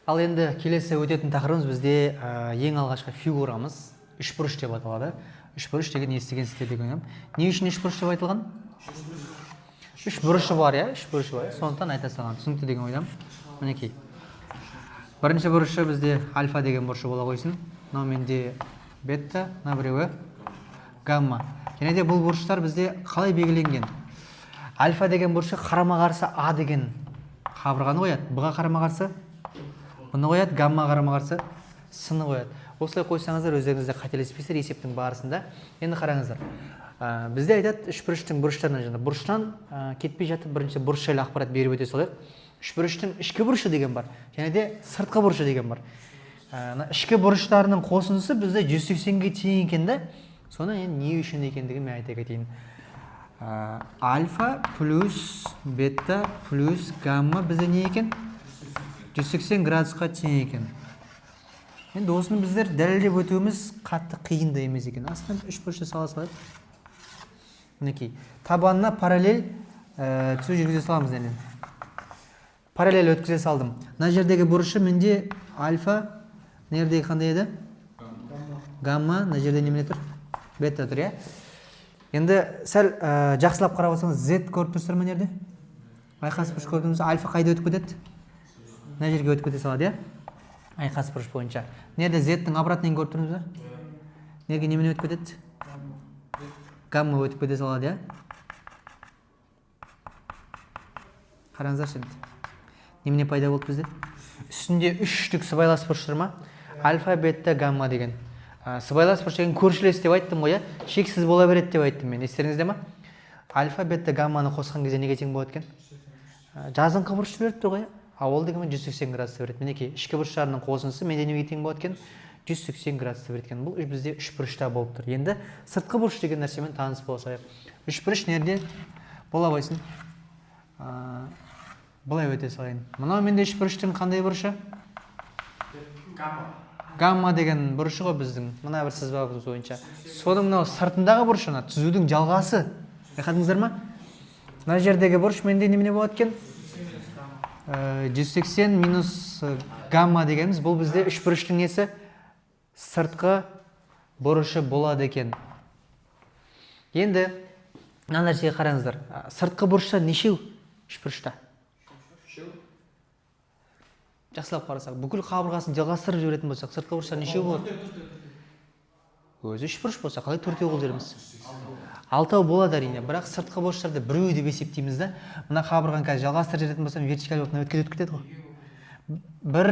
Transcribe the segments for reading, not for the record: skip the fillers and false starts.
Ал енді келесі өтетін тақырыбымыз бізде ең алғашқы фигурамыз үшбұрыш деп аталады. Үшбұрыш деген естігенсіздер деп ойлаймын. Не үшін үшбұрыш деп айтылған? Үш бұрышы бар, иә, үш бұрышы бар. Сондықтан айта салған. Түсінікті деген ойдамын. Мінекей. Бірінші бұрышы бізде альфа деген бұрышы бола қойсын. Мынау менде бета, мына біреуі гамма. Және де бұл бұрыштар бізде қалай белгіленген? Альфа деген бұрышы қарама-қарсы А деген қабырғаны қояды. Б-ға қарама-қарсы бұны қояды, гамма қарама-қарсы С-ны қояды. Осылай қойсаңыздар, өздеріңізде қателеспейсіздер есептің барысында. Енді қараңыздар. Бізде айтады үшбұрыштың бұрыштарынан, бұрыштан кетпей жатып бірінші бұрыш жайлы ақпарат беріп өте салайық. Үшбұрыштың ішкі бұрышы деген бар, және де сыртқы бұрышы деген бар. Ішкі бұрыштарының қосындысы бізде 180-ге тең екен де, соны не үшін екендігін мен айта кетейін. Альфа плюс бета плюс гамма бізде не екен? 180 градусқа тең екен. Енді осыны біздер дәлелдеп өтуіміз қатты қиын да емес екен. Астынан үш бұрышты сала салайық. Мінекей. Табанына параллель түзу жүргізе саламыз енді. Параллель өткізе салдым. Мына жердегі бұрышы менде альфа, мына жердегі қандай еді? Гамма, мына жерде немене тұр? Бета тұр, иә? Енді сәл жақсылап қарап отырсаңыз, Z көріп тұрсыздар ма мына жерде? Айқас бұрыш көріп тұрсаңыз, альфа қайда өтіп кетеді? Мына жерге өтіп кете салады, иә? Айқас бұрыш бойынша. Мына жерде Z-тің обратныйын көріп тұрсыз ба? Мына жерге немене өтіп кетеді? Гамма өтіп кете салады, иә? Қараңыздаршы енді. Немене пайда болды бізде? Үстінде үштік сыбайлас бұрыш тұр ма? Альфа, бета, гамма деген. Сыбайлас бұрыш деген көршілес деп айттым ғой, иә? Шексіз бола береді деп айттым мен. Естеріңізде ма? Альфа, бета, гамманы қосқан кезде неге тең болады екен? Жазыңқы бұрыш беріп тұр ғой, иә? Ол деген 180 градусты береді. Мінекей, ішкі бұрыштарының қосындысы менде неге тең болады екен? 180 градусты береді екен. Бұл бізде үш бұрышта болып тұр. Енді сыртқы бұрыш деген нәрсемен таныс болсайық. Үш бұрыш нерде бола қойсын? Былай өте салайын. Мынау менде үш бұрыштың қандай бұрышы? Гамма деген бұрышы ғой біздің. Мына бір сызбабыз бойынша. Соның мынау сыртындағы бұрышына түзудің жалғасы. Байқадыңыздар ма? Мына жердегі бұрыш менде немене болады екен? 180 минус гамма дегеніміз, бұл бізде үш бұрыштың несі? Сыртқы бұрышы болады екен. Енді мына нәрсеге қараңыздар. Сыртқы бұрышта нешеу үш бұрышта? Жақсылап қарасақ, бүкіл қабырғасын жалғастырып жіберетін болсақ, сыртқы бұрыштар нешеу болады? Өзі үш бұрыш болса, қалай төртеу қылып жібереміз? Алтау болады әрине, бірақ сыртқы бұрыштарды біреу деп есептейміз да. Мына қабырғаны қазір жалғастырып жіберетін болсам, вертикаль болып нәбетке өтіп кетеді ғой. Бір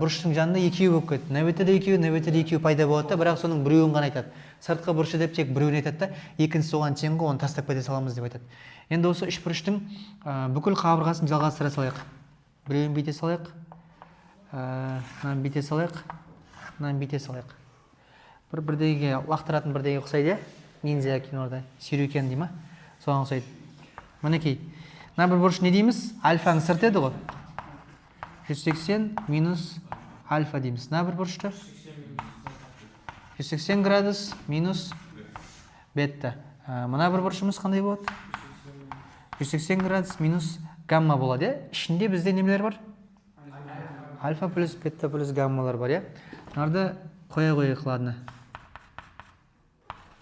бұрыштың жанында екеуі болып кетті. Нәбетте де екеуі пайда болады да, бірақ соның біреуін ғана айтады. Сыртқы бұрышы деп тек біреуін айтады да, екіншісі оған тең ғой, оны тастап кете саламыз деп айтады. Енді осы үш бұрыштың бүкіл қабырғасын жалғастыра салайық. Біреуін бүйте салайық. Мынаны бүйте салайық. Мынаны бүйте салайық. Бірдеңеге лақтыратын бірдеңеге ұқсайды, ниндзя кинода сүйрекен дей ма? Соған ұқсайды. Мінекей. Мына бір бұрыш не дейміз? Альфаның сырты еді ғой. 180 минус альфа дейміз. Мына бір бұрышты 180 градус минус бета. Мына бір бұрышымыз қандай болады? 180 градус минус гамма болады, иә? Ішінде бізде немелер бар? Альфа плюс бета плюс гаммалар бар, иә? Мынарды қоя қойық, ладно.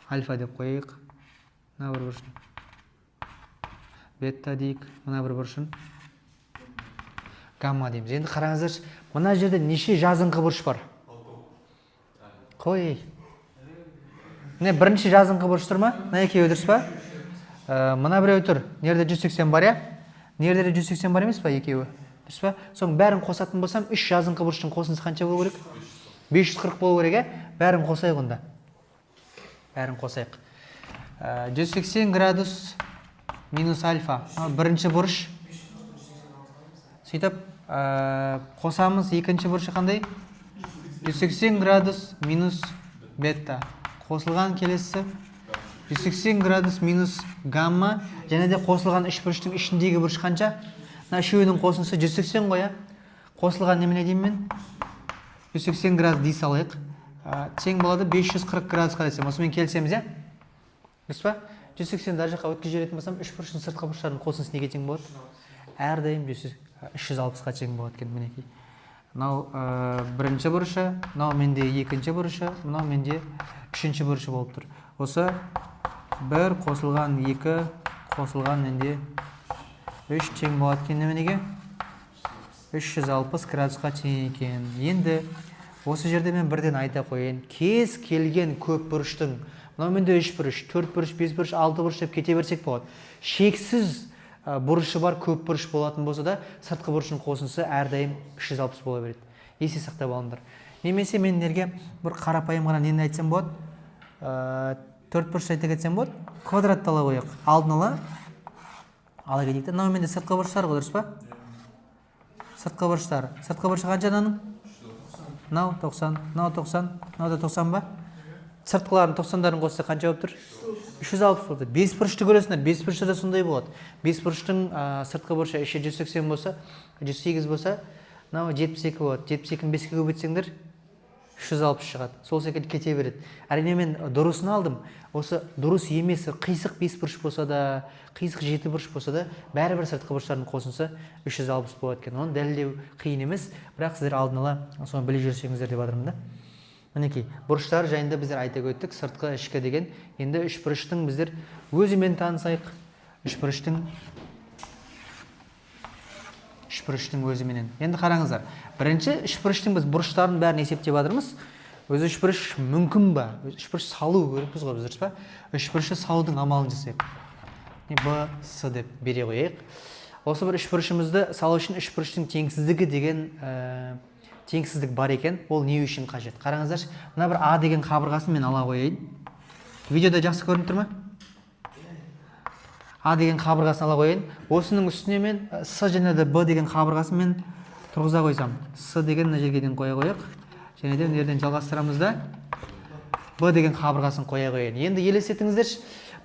Альфа деп қойық. Мына бір бұрышын. Бета дейік. Мына бір бұрышын. Гамма дейміз. Енді қараңыздар, мына жерде неше жазыңқы бұрыш бар? Қой. Міне бірінші жазыңқы бұрыш тұр ма? Мына екеуі дұрыс па? Мына біреу тұр. Нерде 180 бар, иә? Нерде 180 бар емес па екеуі? Дұрыс па? Соның бәрін қосатын болсам, үш жазыңқы бұрыштың қосындысы қанша болу керек? 540 болу керек, иә? Бәрін қосайық онда. Бәрін қосайық. 180 градус минус альфа. Бірінші бұрыш. Сөйтіп, қосамыз, екінші бұрышы қандай? 180 градус минус бета. Қосылған келесі 180 градус минус гамма. Және де қосылған үш бұрыштың ішіндегі бұрыш қанша? Мына үшеуінің қосындысы 180 ғой, қосылған немене деймін мен? 180 градус дей салайық. Тең болады 540 градусқа десем. Осымен келісеміз, иә? Дұрыс па? 180 дар жаққа өткізіп жіберетін болсам, үш бұрыштың сыртқы бұрыштарының қосындысы неге тең болады? Әрдайым 360-қа тең болады екен, мінекей. мынау бірінші бұрышы, мынау менде екінші бұрышы, мынау менде үшінші бұрышы болып тұр. Осы 1 қосылған 2 қосылған менде 3 тең болады екен неменеге? 360 градусқа тең екен. Енді осы жерде мен бірден айта қойын. Кез келген көп бұрыштың, мынау менде 3 бұрыш, 4 бұрыш, 5 бұрыш, 6 бұрыш деп кете берсек болады. Шексіз бұрышы бар көп бұрыш болатын болса да, сыртқы бұрышын қосындысы әрдайым 360 бола береді. Есте сақтап алыңдар. Немесе мен нерге бір қарапайым ғана нені айтсам болады? 4 бұрыш айта кетсем болады. Квадратты ала қояйық. Алдын ала кетейік те. Мынау менде сыртқы бұрыштар ғой, дұрыс па? Сыртқы бұрыштар. Сыртқы бұрышы қанша мынаның? Мынау 90, мынау 90, мынау да 90 ба? Сыртқыларын 90-дарын қосса қанша болып тұр? 360 болды. 5 бұрышты көресіңдер. 5 бұрышта да сондай болады. 5 бұрыштың сыртқы бұрышы 180 болса, 108 болса, мынау 72 болады. 72-ні 5-ке көбейтсеңдер 360 шығады. Сол секілді кете береді. Әрине мен дұрысын алдым. Осы дұрыс емес қисық 5 бұрыш болса да, қисық 7 бұрыш болса да, бәрібір сыртқы бұрыштардың қосындысы 360 болады екен. Оны дәлелдеу қиын емес, бірақ сіздер алдын ала соны біле жүрсеңіздер деп жатырмын да. Мінекей, бұрыштар жайында біздер айта өттік, сыртқы ішкі деген. Енді үш бұрыштың біздер өзімен танысайық. Үш бұрыштың өзіменен. Енді қараңыздар. Бірінші үш бұрыштың біз бұрыштарын бәрін есептеп жатырмыз. Өзі үш бұрыш мүмкін ба? Үш бұрыш салу керекпіз ғой, дұрыс па? Үш бұрышты салудың амалын жасайық. Б, С деп бере қояйық. Осы бір үш бұрышымызды салу үшін үш бұрыштың теңсіздігі деген теңсіздік бар екен. Ол не үшін қажет? Қараңыздар, мына бір А деген қабырғасын мен ала қояйын. Видеода жақсы көрініп тұр ма? А деген қабырғасын ала қояйын. Осының үстіне мен С және де Б деген қабырғасын мен тұрғыза қойсам. С деген мына жерге дейін қоя қояйық. Және де мына жалғастырамыз да Б деген қабырғасын қоя қояйын. Енді елестетіңіздерші,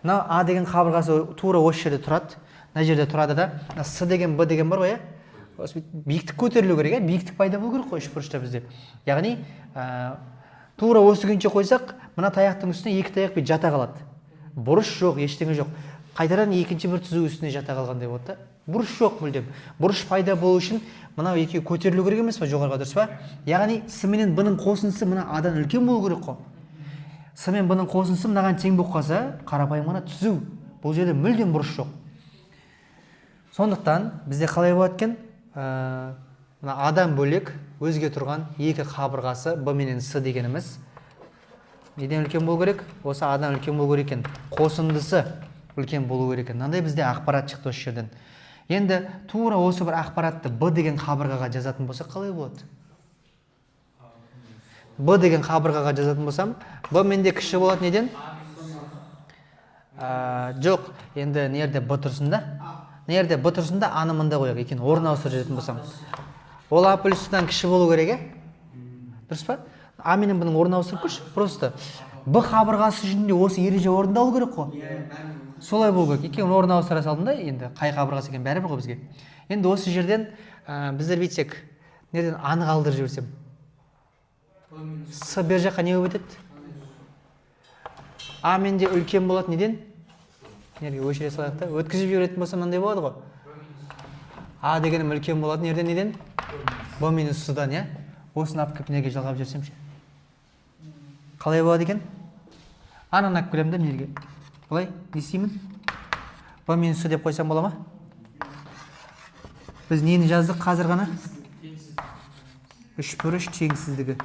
мына А деген қабырғасы тура осы жерде тұрады. Мына жерде тұрады да, С деген Б деген бар ғой, биіктік көтерілу керек, биіктік пайда болу керек қой үш бұрышта бізде. Яғни тура осы күйінше қойсақ, мына таяқтың үстіне екі таяқ бет жата қалады. Бұрыш жоқ, ештеңе жоқ. Қайтадан екінші бір түзу үстіне жата қалғандай болады да. Бұрыш жоқ мүлдем. Бұрыш пайда болу үшін мынау екеуі көтерілу керек емес пе, жоғарыға, дұрыс па? Яғни С менен Б-ның қосындысы мына А-дан үлкен болу керек қой. С мен Б-ның қосындысы мынаған тең болып қалса, қарапайым ғана түзу. Бұл жерде мүлдем бұрыш жоқ. Сондықтан бізде қалай болады екен? Мына А-дан бөлек өзге тұрған екі қабырғасы Б менен С дегеніміз неден үлкен болу керек? Осы А-дан үлкен болу керек екен. Қосындысы үлкен болу керек екен. Мынандай бізде ақпарат шықты осы жерден. Енді тура осы бір ақпаратты Б деген қабырғаға жазатын болса қалай болады? Б деген қабырғаға жазатын болсам, Б менде кіші болады неден? Жоқ, енді нерде Б тұрсын да? Нерде Б тұрсын да А-ны мында қояйық, екен орын ауыстырып жазатын болсам. Ол А плюс С-дан кіші болу керек, дұрыс па? А менен Б-ның орын ауыстырып көрші. Просто Б қабырғасы жүзінде осы ереже орындалу керек қой. Солай болу керек. Екеуін орын ауыстыра салдым да, енді қай қабырғасы екен бәрібір ғой бізге. Енді осы жерден біздер бүйтсек, неден А-ны қалдырып жіберсем, С бер жаққа не болып өтеді? А менде үлкен болады неден? Нерге өшіре салайық та, өткізіп жіберетін болса мынандай болады ғой. А дегенім үлкен болады нерден неден? Б минус С-дан, иә? Осыны алып келіп неге жалғап жіберсемші. Қалай болады екен? А-ны алып келемін да нерге. Былай, не істеймін? Б минус С деп қойсам бола ма? Біз нені жаздық қазір ғана? Үш бұрыш теңсіздігі.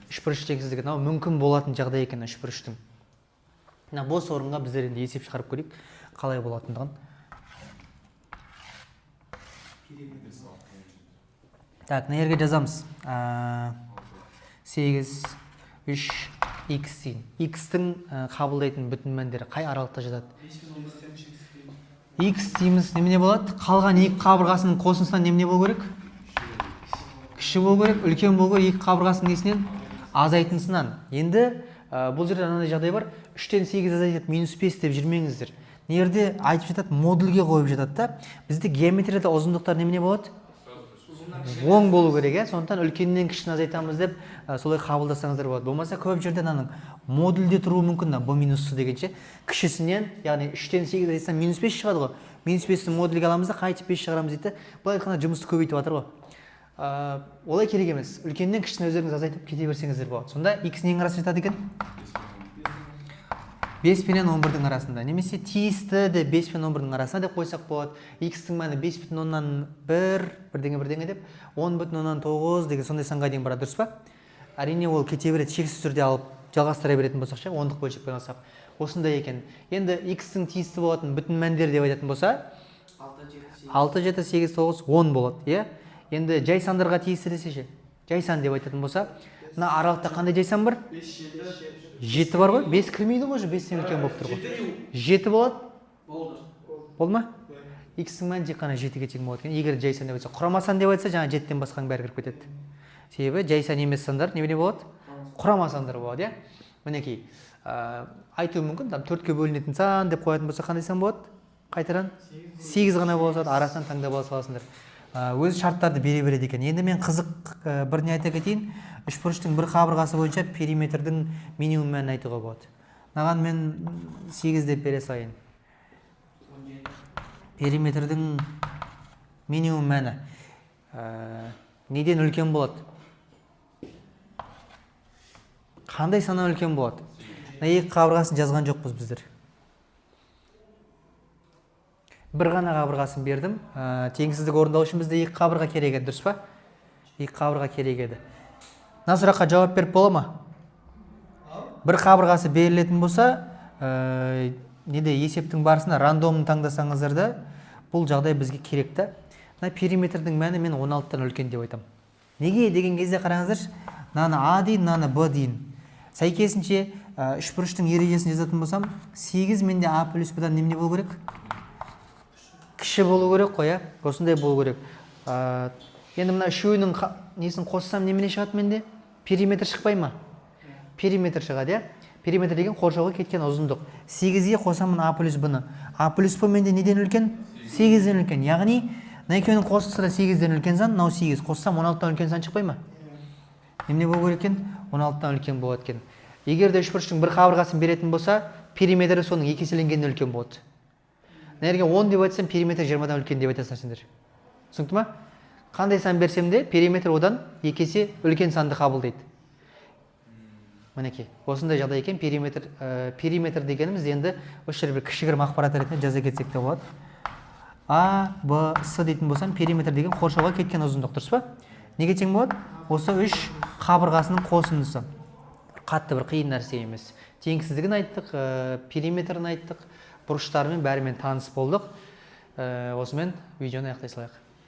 Үш бұрыш теңсіздігі. Мынау мүмкін болатын жағдай екен үш бұрыштың. Мына бос орынға біздер енді есеп шығарып көрейік, қалай болатындығын. Так, мына жерге жазамыз. 8, 3, X дейін. X-тің қабылдайтын бүтін мәндері қай аралықта жатады? X дейміз, немене болады? Қалған екі қабырғасының қосындысынан немене болу керек? Кіші болу керек, үлкен болу керек, екі қабырғасының несінен азайтынсынан. Енді бұл жерде анандай жағдай бар. 3-тен 8 азайтады, минус 5 деп жүрмеңіздер. Нерде айтып жатады, модульге қойып жатады да. Бізде геометрияда ұзындықтар немене болады? Оң болу керек, сондықтан үлкеннен кішіні азайтамыз деп солай қабылдасаңыздар болады. Болмаса көп жерде ананың модульде тұруы мүмкін да, Б минус С дегенше кішісінен, яғни 3-тен 8 азайтсам минус 5 шығады ғой. -5-ті модульге аламыз да қайтып 5 шығарамыз дейді. Былай айтқанда жұмысты көбейтіп жатыр ғой. Олай керек емес. Үлкеннен кішісіне өздеріңіз азайтып кете берсеңіздер болады. Сонда x ненің арасында жатады екен? 5 пенен 11-дің арасында. Немесе тиісті де 5 пен 11-дің арасында деп қойсақ болады. X-тің мәні 5,1 бірдеңе деп 10,9 деген сондай санға дейін барады, дұрыс па? Әрине ол кете береді, шексіз түрде алып жалғастыра беретін болсақ ше, ондық бөлшекпен алсақ. Осындай екен. Енді x-тің тиісті болатын бүтін мәндер деп айтатын болса 6, 7, 8, 9, 10 болады, иә? Енді жай сандарға тиісті десе ше, жай сан деп айтатын болса, мына аралықта қандай жай сан бар? 7 бар ғой? 5 кірмейді ғой, 5-тен үлкен болып тұр ғой. 7 болады? Болды ма? X-тің мәні жек қана 7-ге тең болады екен. Егер жай сан деп айтса, құрама сан деп айтса, жаңа 7-тен басқаның бәрі кіріп кетеді. Себебі жай сан емес сандар не болады? Құрама сандар болады, иә? Мінекей, айтуы мүмкін, 4-ке бөлінетін сан деп қоятын болса, қандай сан болады? Қайтаран 8 ғана болады, арасынан таңдап ала саласыңдар. Өз шарттарды бере береді екен. Енді мен қызық біріне айта кетейін. Үшбұрыштың бір қабырғасы бойынша периметрдің минимум мәнін айтуға болады. Маған мен 8 деп бере салайын. Периметрдің минимум мәні неден үлкен болады? Қандай саннан үлкен болады? Екі қабырғасын жазған жоқпыз біздер. Бір ғана қабырғасын бердім. Теңсіздік орындау үшін бізде екі қабырға керек еді, дұрыс па? Екі қабырға керек еді. Мына сұраққа жауап беріп бола ма? Бір қабырғасы берілетін болса, неде есептің барысында рандомын таңдасаңыздар да, бұл жағдай бізге керек та. Мына периметрдің мәні мен 16-тан үлкен деп айтам. Неге деген кезде қараңыздар, мынаны А дейін, мынаны Б дейін. Сәйкесінше үшбұрыштың ережесін жазатын болсам, 8 менде А плюс Б-дан немене болу керек? Кіші болу керек қой, осындай болу керек. Енді мына үшеуінің несін қоссам немене шығады менде? Периметр шықпай ма? Периметр шығады, периметр деген қоршауға кеткен ұзындық. 8-ге қосамын А плюс Б-ны. А плюс Б менде неден үлкен? 8-ден үлкен. Яғни, мына екеуінің қосылса да 8-ден үлкен сан, мынау 8. Қоссам 16-тан үлкен сан шықпай ма? Немене болу керек екен? 16-тан үлкен болады екен. Егер де үшбұрыштың бір қабырғасын беретін болса, периметрі соның 2 еселенгеннен үлкен болады. Егер 10 деп айтсам, периметр 20-дан үлкен деп айтасыңдар сендер. Түсінікті ма? Қандай сан берсем де, периметр одан 2 есе үлкен санды қабылдайды. Мінекей, осындай жағдай екен. Периметр дегеніміз енді осы жерде бір кішігірім ақпарат ретінде жаза кетсек те болады. А, Б, С дейтін болсам, периметр деген қоршауға кеткен ұзындық, дұрыс па? Неге тең болады? Осы 3 қабырғасының қосындысы. Қатты бір қиын нәрсе емес. Теңсіздігін айттық, периметрін айттық, бұрыштарымен бәрімен таныс болдық. Осымен видеоны аяқтай салайық.